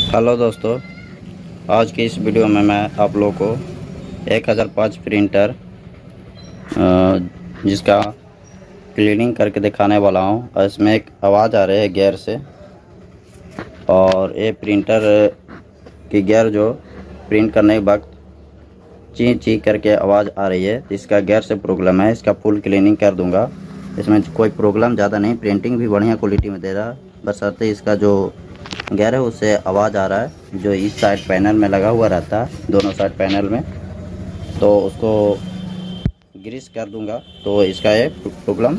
Hello दोस्तों, आज की इस वीडियो में मैं आप लोगों को 1005 प्रिंटर जिसका क्लीनिंग करके दिखाने वाला हूं। और इसमें एक आवाज़ आ रही है गियर से, और ये प्रिंटर की गियर जो प्रिंट करने के वक्त ची ची करके आवाज़ आ रही है। इसका गियर से प्रॉब्लम है। इसका फुल क्लीनिंग कर दूंगा। इसमें कोई प्रॉब्लम ज़्यादा नहीं, प्रिंटिंग भी बढ़िया क्वालिटी में दे रहा है। बशर्ते इसका जो गियर है उससे आवाज़ आ रहा है, जो इस साइड पैनल में लगा हुआ रहता है, दोनों साइड पैनल में, तो उसको ग्रीस कर दूंगा तो इसका ये प्रॉब्लम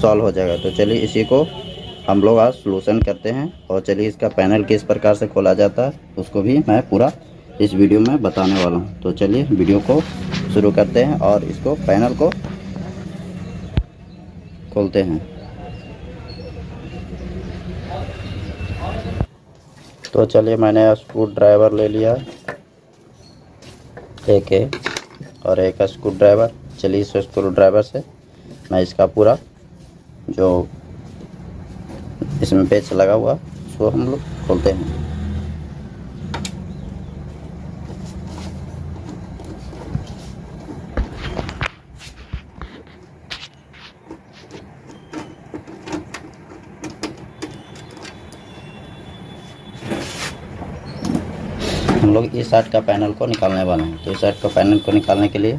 सॉल्व हो जाएगा। तो चलिए इसी को हम लोग आज सॉल्यूशन करते हैं। और चलिए इसका पैनल किस प्रकार से खोला जाता है उसको भी मैं पूरा इस वीडियो में बताने वाला हूं। तो चलिए वीडियो को शुरू करते हैं और इसको पैनल को खोलते हैं। तो चलिए मैंने स्क्रू ड्राइवर ले लिया, एक है और एक स्क्रू ड्राइवर। चलिए इस स्क्रू ड्राइवर से मैं इसका पूरा जो इसमें पेच लगा हुआ उसको हम लोग खोलते हैं। हम लोग इस साइड का पैनल को निकालने वाले हैं। तो इस साइड का पैनल को निकालने के लिए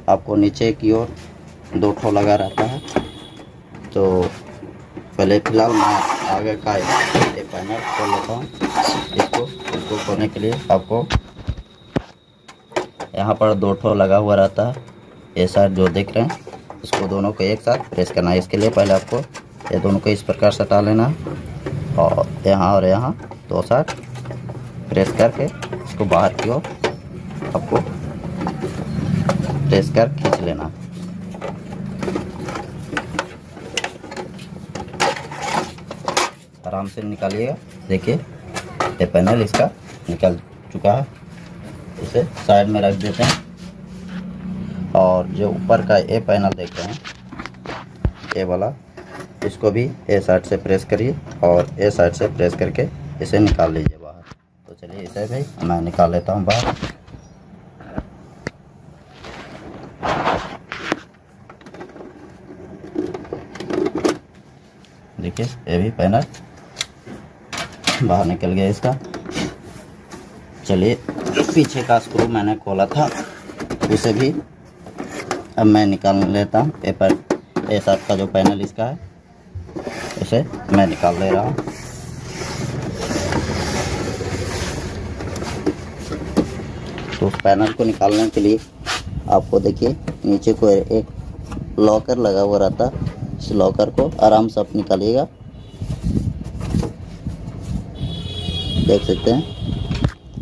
आपको नीचे की ओर दो ठो लगा रहता है। तो पहले फ़िलहाल मैं आगे का ये पैनल खोल लेता हूँ। इसको खोलने के लिए आपको यहाँ पर दो ठो लगा हुआ रहता है। ये साइड जो देख रहे हैं इसको दोनों को एक साथ प्रेस करना है। इसके लिए पहले आपको ये दोनों को इस प्रकार से हटा लेना है और यहाँ दो साइड प्रेस करके इसको बाहर की ओर आपको प्रेस कर खींच लेना। आराम से निकालिएगा। देखिए ये पैनल इसका निकल चुका है। इसे साइड में रख देते हैं। और जो ऊपर का ये पैनल देख रहे हैं ये वाला, इसको भी ए साइड से प्रेस करिए और ए साइड से प्रेस करके इसे निकाल लीजिए बाहर। तो चलिए इसे भी मैं निकाल लेता हूँ बाहर। देखिए ये भी पैनल बाहर निकल गया इसका। चलिए पीछे का स्क्रू मैंने खोला था उसे भी अब मैं निकाल लेता हूँ। ए साइड का जो पैनल इसका है उसे मैं निकाल ले रहा हूँ। तो उस पैनल को निकालने के लिए आपको देखिए नीचे को एक लॉकर लगा हुआ रहता है। इस लॉकर को आराम से आप निकालिएगा, देख सकते हैं।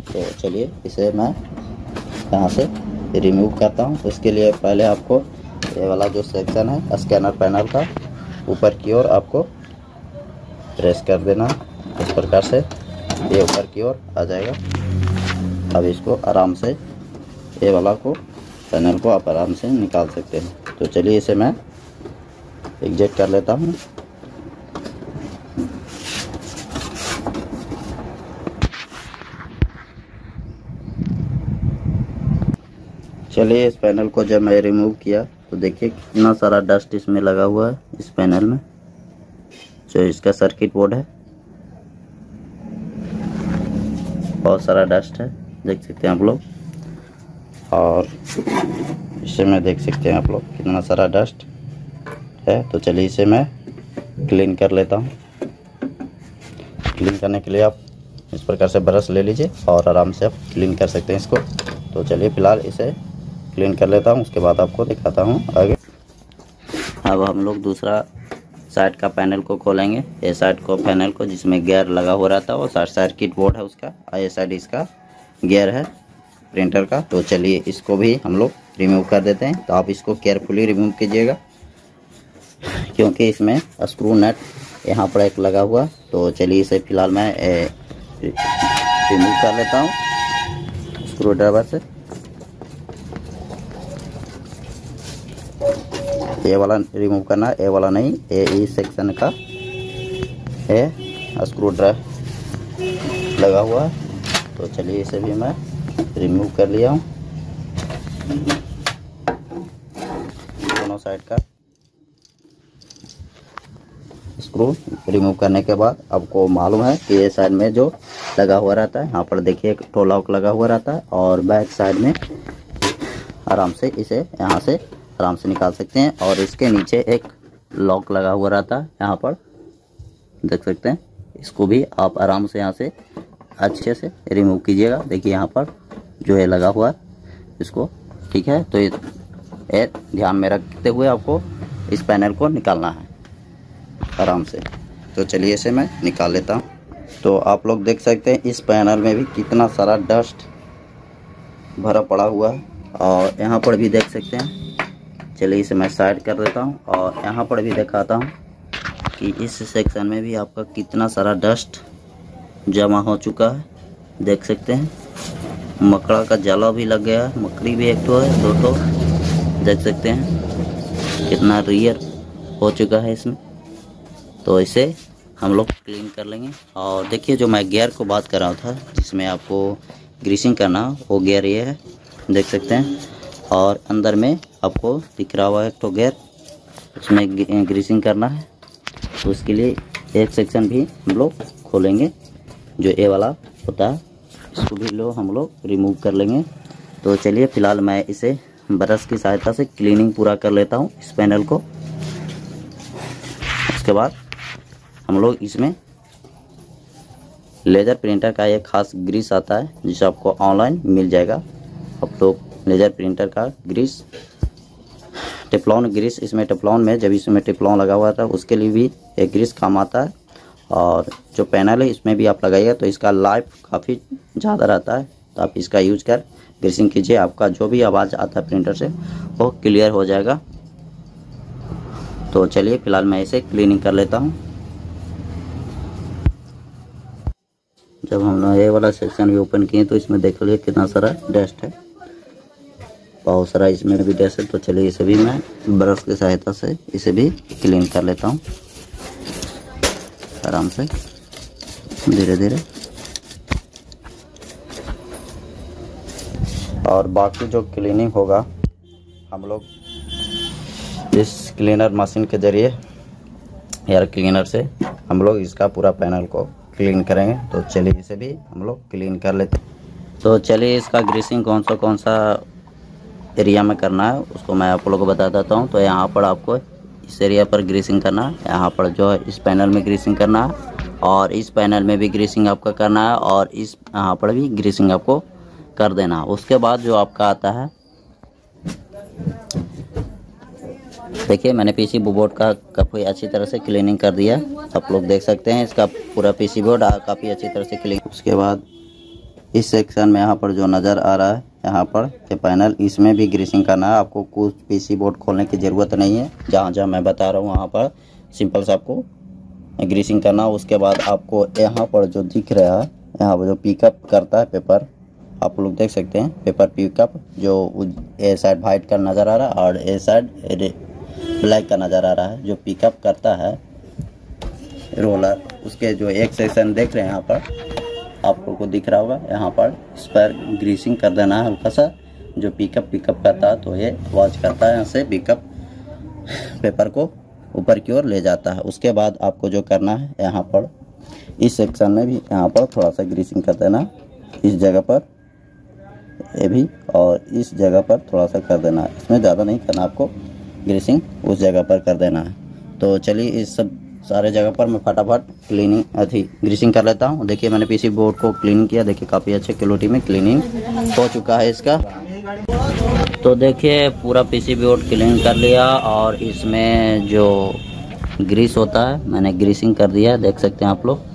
तो चलिए इसे मैं यहाँ से रिमूव करता हूँ। उसके लिए पहले आपको ये वाला जो सेक्शन है स्कैनर पैनल का ऊपर की ओर आपको प्रेस कर देना। इस प्रकार से ये ऊपर की ओर आ जाएगा। अब इसको आराम से ये वाला को पैनल को आप आराम से निकाल सकते हैं। तो चलिए इसे मैं एग्जेक्ट कर लेता हूँ। चलिए इस पैनल को जब मैं रिमूव किया तो देखिए कितना सारा डस्ट इसमें लगा हुआ है। इस पैनल में जो इसका सर्किट बोर्ड है बहुत सारा डस्ट है, देख सकते हैं आप लोग। और इसे में देख सकते हैं आप लोग कितना सारा डस्ट है। तो चलिए इसे मैं क्लीन कर लेता हूँ। क्लीन करने के लिए आप इस प्रकार से ब्रश ले लीजिए और आराम से आप क्लीन कर सकते हैं इसको। तो चलिए फ़िलहाल इसे क्लीन कर लेता हूँ, उसके बाद आपको दिखाता हूँ आगे। अब हम लोग दूसरा साइड का पैनल को खोलेंगे। ये साइड को पैनल को जिसमें गियर लगा हो रहा था वो साइड सर्किट बोर्ड है उसका, और ये साइड इसका गियर है प्रिंटर का। तो चलिए इसको भी हम लोग रिमूव कर देते हैं। तो आप इसको केयरफुली रिमूव कीजिएगा क्योंकि इसमें स्क्रू नट यहाँ पर एक लगा हुआ। तो चलिए इसे फ़िलहाल मैं रिमूव कर लेता हूँ स्क्रू ड्राइवर से। ये वाला रिमूव करना, ये वाला नहीं, ये इस सेक्शन का है स्क्रू ड्राइवर। लगा हुआ है। तो चलिए इसे भी मैं रिमूव कर लिया हूँ। दोनों साइड का स्क्रू रिमूव करने के बाद आपको मालूम है कि ये साइड में जो लगा हुआ रहता है, यहाँ पर देखिए एक टो लॉक लगा हुआ रहता है, और बैक साइड में आराम से इसे यहाँ से आराम से निकाल सकते हैं। और इसके नीचे एक लॉक लगा हुआ रहता है, यहाँ पर देख सकते हैं। इसको भी आप आराम से यहाँ से अच्छे से रिमूव कीजिएगा। देखिए यहाँ पर जो है लगा हुआ है इसको, ठीक है। तो ये ध्यान में रखते हुए आपको इस पैनल को निकालना है आराम से। तो चलिए इसे मैं निकाल लेता हूँ। तो आप लोग देख सकते हैं इस पैनल में भी कितना सारा डस्ट भरा पड़ा हुआ है, और यहाँ पर भी देख सकते हैं। चलिए इसे मैं साइड कर देता हूँ और यहाँ पर भी दिखाता हूँ कि इस सेक्शन में भी आपका कितना सारा डस्ट जमा हो चुका है। देख सकते हैं मकड़ा का जाला भी लग गया है, मकड़ी भी एक तो है, दो तो देख सकते हैं कितना रियर हो चुका है इसमें। तो इसे हम लोग क्लीन कर लेंगे। और देखिए जो मैं गियर को बात कर रहा था जिसमें आपको ग्रीसिंग करना, वो गियर ये है, देख सकते हैं। और अंदर में आपको दिख रहा हुआ है एक तो गियर, उसमें ग्रीसिंग करना है। तो उसके लिए एक सेक्शन भी हम लोग खोलेंगे, जो ए वाला होता है, इसको भी हम लोग रिमूव कर लेंगे। तो चलिए फ़िलहाल मैं इसे ब्रश की सहायता से क्लीनिंग पूरा कर लेता हूँ इस पैनल को। उसके बाद हम लोग इसमें लेज़र प्रिंटर का एक खास ग्रीस आता है जिसे आपको ऑनलाइन मिल जाएगा। आप लोग लेज़र प्रिंटर का ग्रीस, टेफ्लॉन ग्रीस, इसमें टेफ्लॉन में जब इसमें टेफ्लॉन लगा हुआ था उसके लिए भी एक ग्रीस काम आता है। और जो पैनल है इसमें भी आप लगाइएगा तो इसका लाइफ काफ़ी ज़्यादा रहता है। तो आप इसका यूज कर ग्रीसिंग कीजिए, आपका जो भी आवाज़ आता है प्रिंटर से वो क्लियर हो जाएगा। तो चलिए फ़िलहाल मैं इसे क्लीनिंग कर लेता हूँ। जब हम ये वाला सेक्शन भी ओपन किए तो इसमें देख लीजिए कितना सारा डस्ट है, बहुत सारा इसमें भी डस्ट है। तो चलिए इसे भी मैं ब्रश की सहायता से इसे भी क्लीन कर लेता हूँ आराम से, धीरे धीरे। और बाकी जो क्लीनिंग होगा हम लोग इस क्लीनर मशीन के ज़रिए, एयर क्लीनर से हम लोग इसका पूरा पैनल को क्लीन करेंगे। तो चलिए इसे भी हम लोग क्लीन कर लेते हैं। तो चलिए इसका ग्रीसिंग कौन सा एरिया में करना है उसको मैं आप लोगों को बता देता हूँ। तो यहाँ पर आपको इस एरिया पर ग्रीसिंग करना है, यहाँ पर जो है इस पैनल में ग्रीसिंग करना है, और इस पैनल में भी ग्रीसिंग आपका करना है, और इस यहाँ पर भी ग्रीसिंग आपको कर देना है। उसके बाद जो आपका आता है, देखिए मैंने पीसी बोर्ड का काफ़ी अच्छी तरह से क्लीनिंग कर दिया, आप लोग देख सकते हैं इसका पूरा पीसी बोर्ड काफ़ी अच्छी तरह से क्लीन। उसके बाद इस सेक्शन में यहाँ पर जो नज़र आ रहा है यहाँ पर के पैनल, इसमें भी ग्रीसिंग करना है। आपको कुछ पीसी बोर्ड खोलने की ज़रूरत नहीं है, जहाँ जहाँ मैं बता रहा हूँ वहाँ पर सिंपल से आपको ग्रीसिंग करना। उसके बाद आपको यहाँ पर जो दिख रहा है, यहाँ पर जो पिकअप करता है पेपर, आप लोग देख सकते हैं पेपर पिकअप, जो ए साइड वाइट का नज़र आ रहा है और ए साइड ब्लैक का नज़र आ रहा है, जो पिकअप करता है रोलर, उसके जो एक सेक्शन देख रहे हैं यहाँ पर आप लोगों को दिख रहा होगा, यहाँ पर इस पर ग्रीसिंग कर देना है हल्का सा। जो पिकअप करता है तो ये आवाज़ करता है, यहाँ से पिकअप पेपर को ऊपर की ओर ले जाता है। उसके बाद आपको जो करना है यहाँ पर इस सेक्शन में भी यहाँ पर थोड़ा सा ग्रीसिंग कर देना, इस जगह पर ये भी, और इस जगह पर थोड़ा सा कर देना है। इसमें ज़्यादा नहीं करना, आपको ग्रीसिंग उस जगह पर कर देना है। तो चलिए इस सब सारे जगह पर मैं फटाफट ग्रीसिंग कर लेता हूँ। देखिए मैंने पीसी बोर्ड को क्लीन किया, देखिए काफ़ी अच्छे क्वालिटी में क्लीनिंग हो चुका है इसका। तो देखिए पूरा पीसी बोर्ड क्लीन कर लिया, और इसमें जो ग्रीस होता है मैंने ग्रीसिंग कर दिया, देख सकते हैं आप लोग।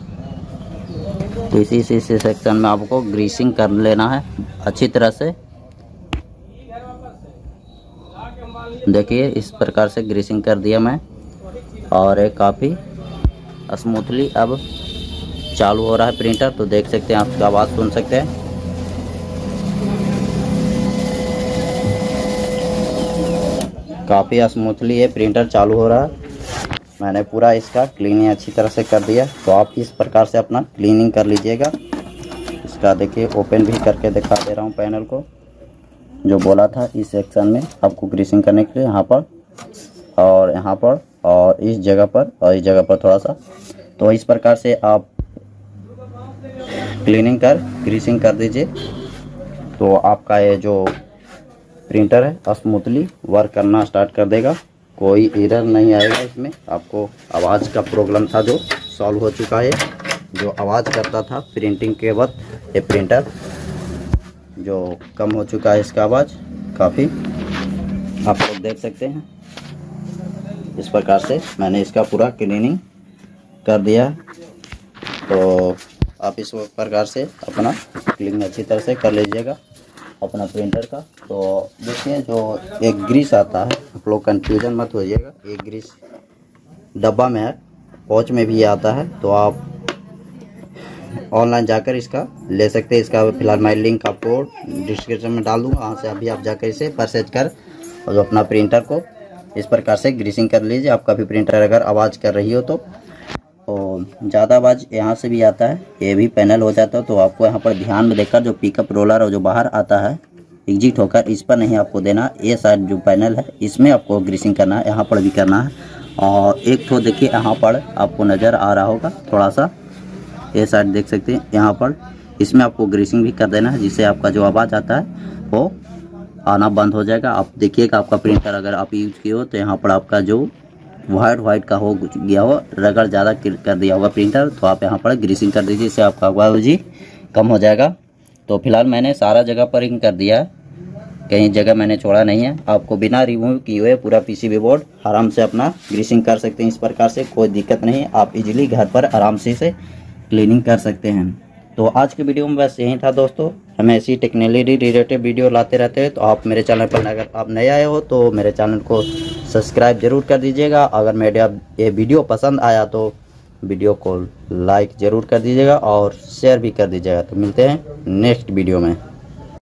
तो इसी सेक्शन में आपको ग्रीसिंग कर लेना है अच्छी तरह से। देखिए इस प्रकार से ग्रीसिंग कर दिया मैं, और ये काफ़ी स्मूथली अब चालू हो रहा है प्रिंटर। तो देख सकते हैं, आप इसका आवाज़ सुन सकते हैं। काफ़ी स्मूथली ये प्रिंटर चालू हो रहा है। मैंने पूरा इसका क्लीनिंग अच्छी तरह से कर दिया। तो आप इस प्रकार से अपना क्लीनिंग कर लीजिएगा इसका देखिए ओपन भी करके दिखा दे रहा हूँ पैनल को, जो बोला था इस सेक्शन में आपको ग्रीसिंग करने के लिए, यहाँ पर और यहाँ पर और इस जगह पर और इस जगह पर थोड़ा सा। तो इस प्रकार से आप क्लीनिंग कर ग्रीसिंग कर दीजिए, तो आपका ये जो प्रिंटर है स्मूथली वर्क करना स्टार्ट कर देगा, कोई एरर नहीं आएगा इसमें। आपको आवाज़ का प्रॉब्लम था जो सॉल्व हो चुका है, जो आवाज़ करता था प्रिंटिंग के वक्त, ये प्रिंटर जो कम हो चुका है इसका आवाज़ काफ़ी, आप लोग देख सकते हैं। इस प्रकार से मैंने इसका पूरा क्लीनिंग कर दिया, तो आप इस प्रकार से अपना क्लीनिंग अच्छी तरह से कर लीजिएगा अपना प्रिंटर का। तो देखिए जो एक ग्रीस आता है, आप लोग कंफ्यूजन मत होइएगा, एक ग्रीस डब्बा में है, पाउच में भी आता है, तो आप ऑनलाइन जाकर इसका ले सकते हैं। इसका फिलहाल मैं लिंक आपको डिस्क्रिप्शन में डाल दूँगा, वहाँ से अभी आप जाकर इसे परचेज कर और जो अपना प्रिंटर को इस प्रकार से ग्रीसिंग कर लीजिए। आपका भी प्रिंटर अगर आवाज़ कर रही हो तो ज़्यादा आवाज़ यहाँ से भी आता है, ये भी पैनल हो जाता है, तो आपको यहाँ पर ध्यान में देखकर जो पिकअप रोलर और जो बाहर आता है एग्जिट होकर, इस पर नहीं आपको देना। ये साइड जो पैनल है इसमें आपको ग्रीसिंग करना है, यहाँ पर भी करना है। और एक तो देखिए यहाँ पर आपको नज़र आ रहा होगा थोड़ा सा, ये साइड देख सकते हैं, यहाँ पर इसमें आपको ग्रीसिंग भी कर देना है, जिससे आपका जो आवाज़ आता है वो आना बंद हो जाएगा। आप देखिएगा आपका प्रिंटर अगर आप यूज़ किए हो तो यहाँ पर आपका जो वाइट का हो गया हो, रगड़ ज़्यादा कर दिया होगा प्रिंटर, तो आप यहाँ पर ग्रीसिंग कर दीजिए, इससे आपका आवाज़ कम हो जाएगा। तो फिलहाल मैंने सारा जगह पर कर दिया है, कहीं जगह मैंने छोड़ा नहीं है। आपको बिना रिमूव किए हुए पूरा पीसीबी बोर्ड आराम से अपना ग्रीसिंग कर सकते हैं, इस प्रकार से कोई दिक्कत नहीं, आप इजीली घर पर आराम से इसे क्लीनिंग कर सकते हैं। तो आज के वीडियो में बस यही था दोस्तों, हम ऐसी टेक्नोलॉजी रिलेटेड वीडियो लाते रहते हैं। तो आप मेरे चैनल पर अगर आप नए आए हो तो मेरे चैनल को सब्सक्राइब जरूर कर दीजिएगा। अगर मेरा ये वीडियो पसंद आया तो वीडियो को लाइक ज़रूर कर दीजिएगा और शेयर भी कर दीजिएगा। तो मिलते हैं नेक्स्ट वीडियो में।